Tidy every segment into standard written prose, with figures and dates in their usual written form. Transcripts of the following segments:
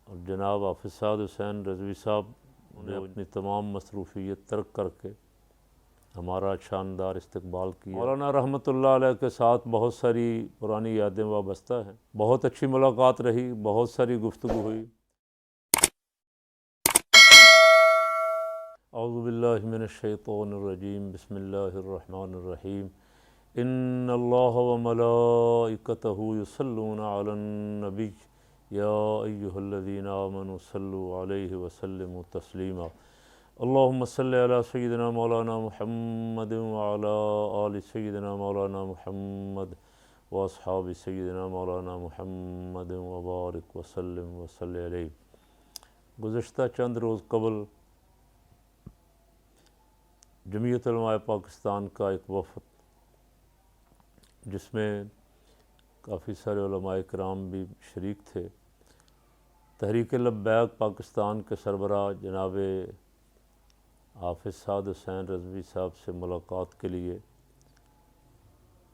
اور جناب حافظ سعد حسین رضوی صاحب نے اپنی تمام مصروفیت ترک کر کے ہمارا شاندار استقبال کیا۔ مولانا رحمۃ اللہ علیہ کے ساتھ بہت ساری پرانی یادیں وابستہ ہیں، بہت اچھی ملاقات رہی، بہت ساری گفتگو ہوئی۔ اعوذ باللہ من الشیطان الرجیم، بسم اللہ الرحمن الرحیم۔ ان اللہ وملائکتہ یصلون علی النبی یا ایہا الذین آمنوا صلوا علیہ وسلموا تسلیما۔ اللہم صلی علی سیدنا مولانا محمد وعلی آل سیدنا مولانا محمد واصحاب سیدنا مولانا محمد وبارک وسلم وصلی علیہ۔ گزشتہ چند روز قبل جمعیت علماء پاکستان کا ایک وفد، جس میں کافی سارے علماء کرام بھی شریک تھے، تحریک لبیک پاکستان کے سربراہ جناب حافظ سعد حسین رضوی صاحب سے ملاقات کے لیے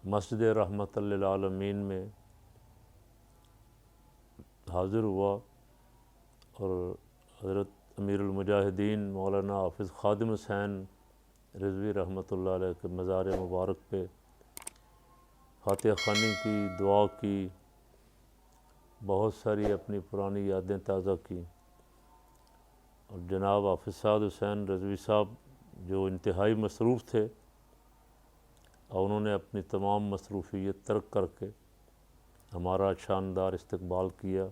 مسجد رحمت للعالمین میں حاضر ہوا، اور حضرت امیر المجاہدین مولانا حافظ خادم حسین رضوی رحمۃ اللہ علیہ کے مزار مبارک پہ فاتحہ خوانی کی، دعا کی، بہت ساری اپنی پرانی یادیں تازہ کیں۔ اور جناب حافظ سعد حسین رضوی صاحب جو انتہائی مصروف تھے، اور انہوں نے اپنی تمام مصروفیت ترک کر کے ہمارا شاندار استقبال کیا،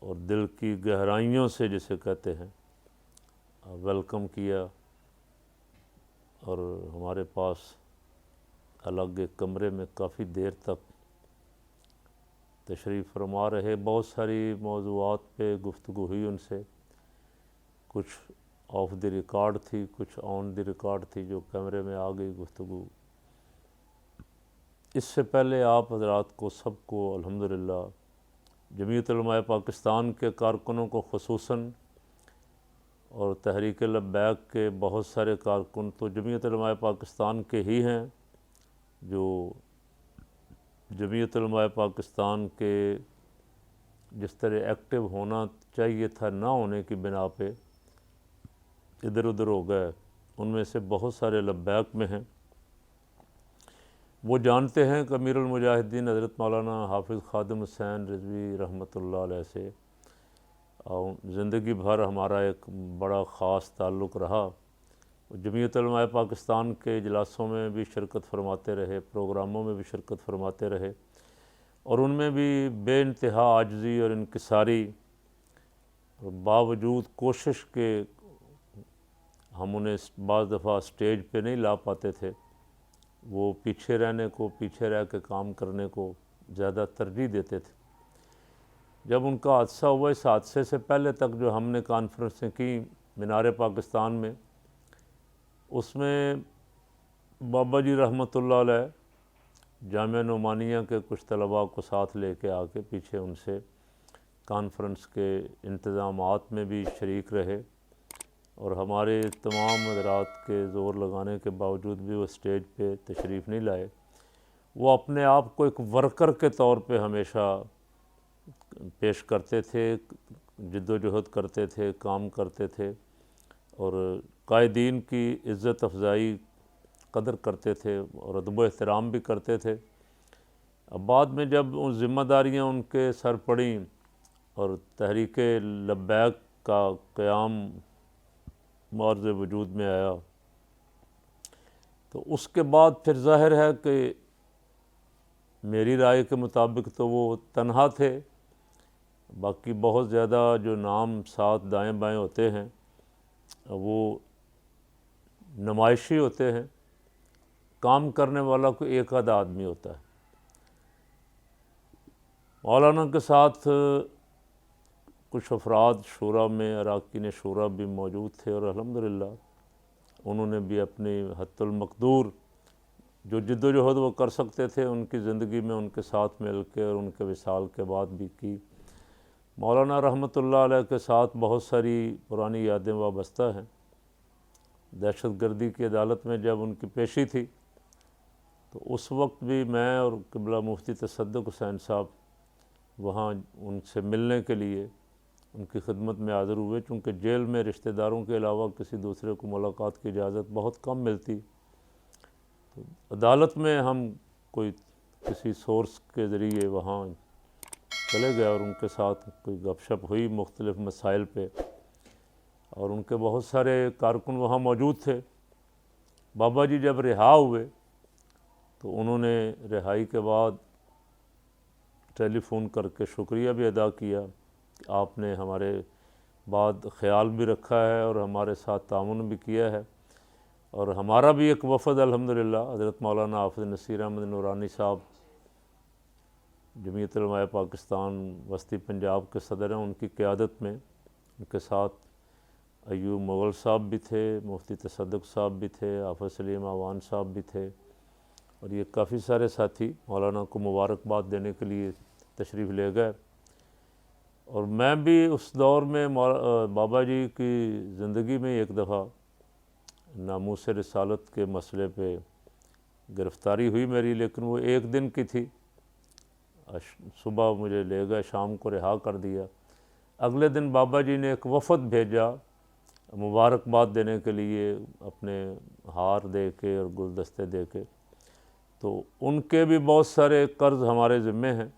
اور دل کی گہرائیوں سے جسے کہتے ہیں ویلکم کیا، اور ہمارے پاس الگ ایک کمرے میں کافی دیر تک تشریف فرما رہے۔ بہت ساری موضوعات پہ گفتگو ہوئی ان سے، کچھ آف دی ریکارڈ تھی، کچھ آن دی ریکارڈ تھی جو کیمرے میں آ گئی گفتگو۔ اس سے پہلے آپ حضرات کو سب کو الحمدللہ جمعیت علماء پاکستان کے کارکنوں کو خصوصاً، اور تحریک لبیک کے بہت سارے کارکن تو جمعیت علماء پاکستان کے ہی ہیں، جو جمعیت علماء پاکستان کے جس طرح ایکٹیو ہونا چاہیے تھا نہ ہونے کی بنا پہ ادھر ادھر ہو گئے، ان میں سے بہت سارے لبیک میں ہیں۔ وہ جانتے ہیں کہ امیر المجاہدین حضرت مولانا حافظ خادم حسین رضوی رحمۃ اللہ علیہ سے زندگی بھر ہمارا ایک بڑا خاص تعلق رہا۔ جمعیت علماء پاکستان کے اجلاسوں میں بھی شرکت فرماتے رہے، پروگراموں میں بھی شرکت فرماتے رہے، اور ان میں بھی بے انتہا عاجزی اور انکساری، اور باوجود کوشش کے ہم انہیں بعض دفعہ اسٹیج پہ نہیں لا پاتے تھے، وہ پیچھے رہنے کو، پیچھے رہ کے کام کرنے کو زیادہ ترجیح دیتے تھے۔ جب ان کا حادثہ ہوا، اس حادثے سے پہلے تک جو ہم نے کانفرنسیں کی مینار پاکستان میں، اس میں بابا جی رحمۃ اللہ علیہ جامعہ نعمانیہ کے کچھ طلباء کو ساتھ لے کے آ کے پیچھے ان سے کانفرنس کے انتظامات میں بھی شریک رہے، اور ہمارے تمام حضرات کے زور لگانے کے باوجود بھی وہ اسٹیج پہ تشریف نہیں لائے۔ وہ اپنے آپ کو ایک ورکر کے طور پہ ہمیشہ پیش کرتے تھے، جد و جہد کرتے تھے، کام کرتے تھے، اور قائدین کی عزت افزائی قدر کرتے تھے اور ادب و احترام بھی کرتے تھے۔ اب بعد میں جب ان ذمہ داریاں ان کے سر پڑیں اور تحریک لبیک کا قیام معرض وجود میں آیا، تو اس کے بعد پھر ظاہر ہے کہ میری رائے کے مطابق تو وہ تنہا تھے، باقی بہت زیادہ جو نام ساتھ دائیں بائیں ہوتے ہیں وہ نمائشی ہوتے ہیں، کام کرنے والا کوئی ایک آدھ آدمی ہوتا ہے۔ مولانا کے ساتھ کچھ افراد شورا میں، اراکین شورا بھی موجود تھے، اور الحمدللہ انہوں نے بھی اپنی حد المقدور جو جد و جہد وہ کر سکتے تھے ان کی زندگی میں ان کے ساتھ مل کے اور ان کے وصال کے بعد بھی کی۔ مولانا رحمۃ اللہ علیہ کے ساتھ بہت ساری پرانی یادیں وابستہ ہیں۔ دہشت گردی کی عدالت میں جب ان کی پیشی تھی، تو اس وقت بھی میں اور قبلہ مفتی تصدق حسین صاحب وہاں ان سے ملنے کے لیے ان کی خدمت میں حاضر ہوئے، چونکہ جیل میں رشتہ داروں کے علاوہ کسی دوسرے کو ملاقات کی اجازت بہت کم ملتی۔ تو عدالت میں ہم کوئی کسی سورس کے ذریعے وہاں چلے گئے اور ان کے ساتھ کوئی گپ شپ ہوئی مختلف مسائل پہ، اور ان کے بہت سارے کارکن وہاں موجود تھے۔ بابا جی جب رہا ہوئے تو انہوں نے رہائی کے بعد ٹیلی فون کر کے شکریہ بھی ادا کیا کہ آپ نے ہمارے بعد خیال بھی رکھا ہے اور ہمارے ساتھ تعاون بھی کیا ہے، اور ہمارا بھی ایک وفد الحمدللہ حضرت مولانا حافظ نصیر احمد نورانی صاحب جمعیت علماء پاکستان وسطی پنجاب کے صدر ہیں، ان کی قیادت میں ان کے ساتھ ایوب مغل صاحب بھی تھے، مفتی تصدق صاحب بھی تھے، حافظ سلیم آوان صاحب بھی تھے، اور یہ کافی سارے ساتھی مولانا کو مبارکباد دینے کے لیے تشریف لے گئے۔ اور میں بھی اس دور میں بابا جی کی زندگی میں ایک دفعہ ناموس رسالت کے مسئلے پہ گرفتاری ہوئی میری، لیکن وہ ایک دن کی تھی۔ صبح مجھے لے گئے، شام کو رہا کر دیا۔ اگلے دن بابا جی نے ایک وفد بھیجا مبارکباد دینے کے لیے، اپنے ہار دے کے اور گلدستے دے کے۔ تو ان کے بھی بہت سارے قرض ہمارے ذمے ہیں،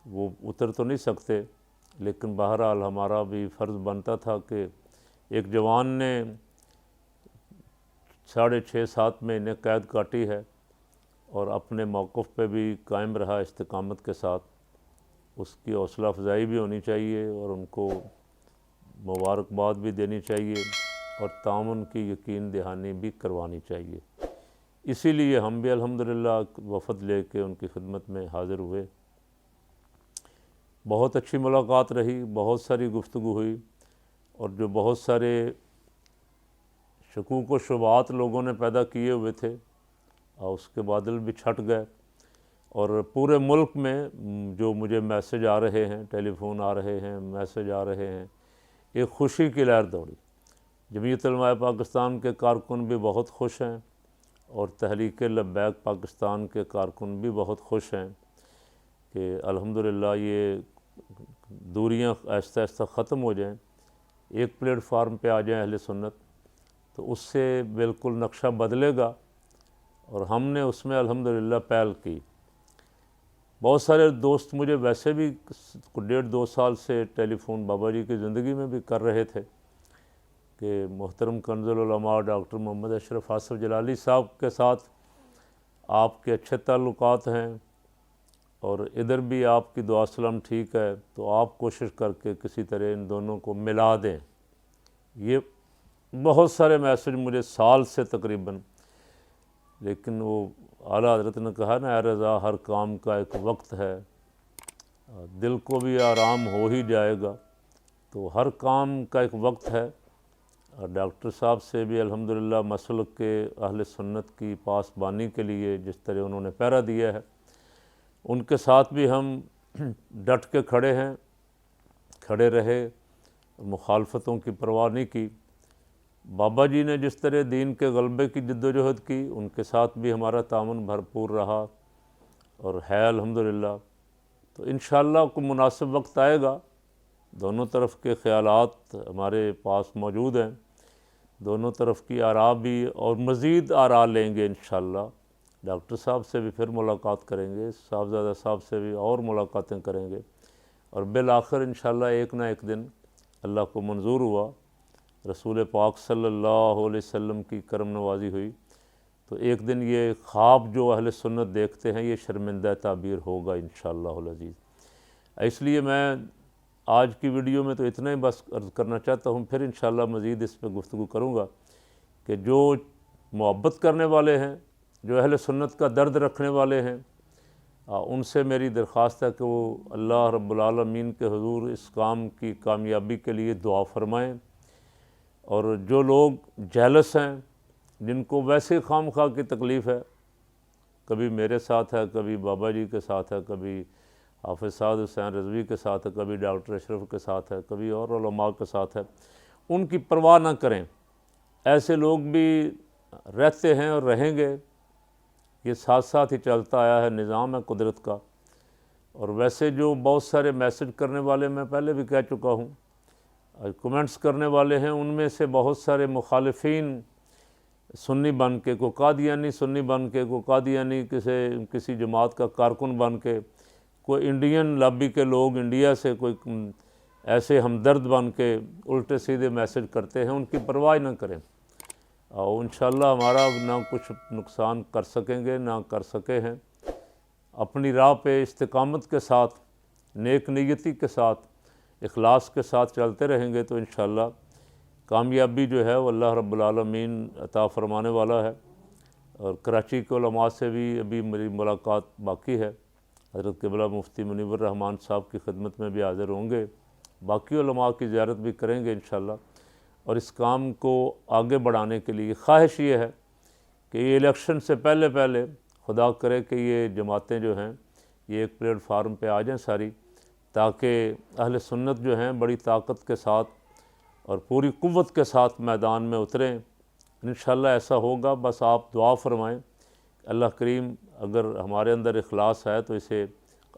وہ اتر تو نہیں سکتے، لیکن بہرحال ہمارا بھی فرض بنتا تھا کہ ایک جوان نے 6.5-7 مہینے قید کاٹی ہے اور اپنے موقف پہ بھی قائم رہا استقامت کے ساتھ، اس کی حوصلہ افزائی بھی ہونی چاہیے اور ان کو مبارکباد بھی دینی چاہیے اور تعاون کی یقین دہانی بھی کروانی چاہیے۔ اسی لیے ہم بھی الحمدللہ وفد لے کے ان کی خدمت میں حاضر ہوئے۔ بہت اچھی ملاقات رہی، بہت ساری گفتگو ہوئی، اور جو بہت سارے شکوک و شبہات لوگوں نے پیدا کیے ہوئے تھے اور اس کے بادل بھی چھٹ گئے، اور پورے ملک میں جو مجھے میسج آ رہے ہیں، ٹیلی فون آ رہے ہیں، میسج آ رہے ہیں، ایک خوشی کی لہر دوڑی۔ جمعیت علماء پاکستان کے کارکن بھی بہت خوش ہیں، اور تحریک لبیک پاکستان کے کارکن بھی بہت خوش ہیں کہ الحمدللہ یہ دوریاں آہستہ آہستہ ختم ہو جائیں، ایک پلیٹ فارم پہ آ جائیں اہل سنت، تو اس سے بالکل نقشہ بدلے گا، اور ہم نے اس میں الحمدللہ پہل کی۔ بہت سارے دوست مجھے ویسے بھی 1.5-2 سال سے ٹیلی فون بابا جی کی زندگی میں بھی کر رہے تھے کہ محترم کنز العلماء ڈاکٹر محمد اشرف آصف جلالی صاحب کے ساتھ آپ کے اچھے تعلقات ہیں، اور ادھر بھی آپ کی دعا سلام ٹھیک ہے، تو آپ کوشش کر کے کسی طرح ان دونوں کو ملا دیں۔ یہ بہت سارے میسج مجھے سال سے تقریباً، لیکن وہ اعلیٰ حضرت نے کہا نا، اے رضا ہر کام کا ایک وقت ہے، دل کو بھی آرام ہو ہی جائے گا، تو ہر کام کا ایک وقت ہے۔ اور ڈاکٹر صاحب سے بھی الحمدللہ مسلک کے اہل سنت کی پاسبانی کے لیے جس طرح انہوں نے پہرا دیا ہے، ان کے ساتھ بھی ہم ڈٹ کے کھڑے رہے، مخالفتوں کی پرواہ نہیں کی۔ بابا جی نے جس طرح دین کے غلبے کی جد و جہد کی، ان کے ساتھ بھی ہمارا تعاون بھرپور رہا اور ہے الحمدللہ۔ تو انشاءاللہ کوئی مناسب وقت آئے گا، دونوں طرف کے خیالات ہمارے پاس موجود ہیں، دونوں طرف کی آراء بھی، اور مزید آراء لیں گے انشاءاللہ۔ ڈاکٹر صاحب سے بھی پھر ملاقات کریں گے، صاحبزادہ صاحب سے بھی اور ملاقاتیں کریں گے، اور بالآخر انشاءاللہ ایک نہ ایک دن اللہ کو منظور ہوا، رسول پاک صلی اللہ علیہ وسلم کی کرم نوازی ہوئی، تو ایک دن یہ خواب جو اہل سنت دیکھتے ہیں یہ شرمندہ تعبیر ہوگا انشاءاللہ العزیز۔ اس لیے میں آج کی ویڈیو میں تو اتنا ہی بس عرض کرنا چاہتا ہوں، پھر انشاءاللہ مزید اس پہ گفتگو کروں گا کہ جو محبت کرنے والے ہیں، جو اہل سنت کا درد رکھنے والے ہیں، ان سے میری درخواست ہے کہ وہ اللہ رب العالمین کے حضور اس کام کی کامیابی کے لیے دعا فرمائیں، اور جو لوگ جیلس ہیں، جن کو ویسے خام خواہ کی تکلیف ہے، کبھی میرے ساتھ ہے، کبھی بابا جی کے ساتھ ہے، کبھی حافظ سعد حسین رضوی کے ساتھ ہے، کبھی ڈاکٹر اشرف کے ساتھ ہے، کبھی اور علماء کے ساتھ ہے، ان کی پرواہ نہ کریں۔ ایسے لوگ بھی رہتے ہیں اور رہیں گے، یہ ساتھ ساتھ ہی چلتا آیا ہے، نظام ہے قدرت کا، اور ویسے جو بہت سارے میسج کرنے والے میں پہلے بھی کہہ چکا ہوں، کمنٹس کرنے والے ہیں، ان میں سے بہت سارے مخالفین سنی بن کے، کو قادیانی سنی بن کے، کو قادیانی کسی جماعت کا کارکن بن کے، کوئی انڈین لابی کے لوگ انڈیا سے کوئی ایسے ہمدرد بن کے الٹے سیدھے میسج کرتے ہیں، ان کی پرواہ نہ کریں، اور انشاءاللہ ہمارا نہ کچھ نقصان کر سکیں گے نہ کر سکے ہیں۔ اپنی راہ پہ استقامت کے ساتھ، نیک نیتی کے ساتھ، اخلاص کے ساتھ چلتے رہیں گے تو انشاءاللہ کامیابی جو ہے وہ اللہ رب العالمین عطا فرمانے والا ہے۔ اور کراچی کے علماء سے بھی ابھی میری ملاقات باقی ہے، حضرت قبلہ مفتی منیب الرحمان صاحب کی خدمت میں بھی حاضر ہوں گے، باقی علماء کی زیارت بھی کریں گے انشاءاللہ۔ اور اس کام کو آگے بڑھانے کے لیے خواہش یہ ہے کہ یہ الیکشن سے پہلے خدا کرے کہ یہ جماعتیں جو ہیں یہ ایک پلیٹ فارم پہ آ جائیں ساری، تاکہ اہل سنت جو ہیں بڑی طاقت کے ساتھ اور پوری قوت کے ساتھ میدان میں اتریں۔ انشاءاللہ ایسا ہوگا، بس آپ دعا فرمائیں، اللہ کریم اگر ہمارے اندر اخلاص ہے تو اسے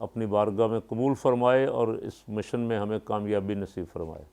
اپنی بارگاہ میں قبول فرمائے اور اس مشن میں ہمیں کامیابی نصیب فرمائے۔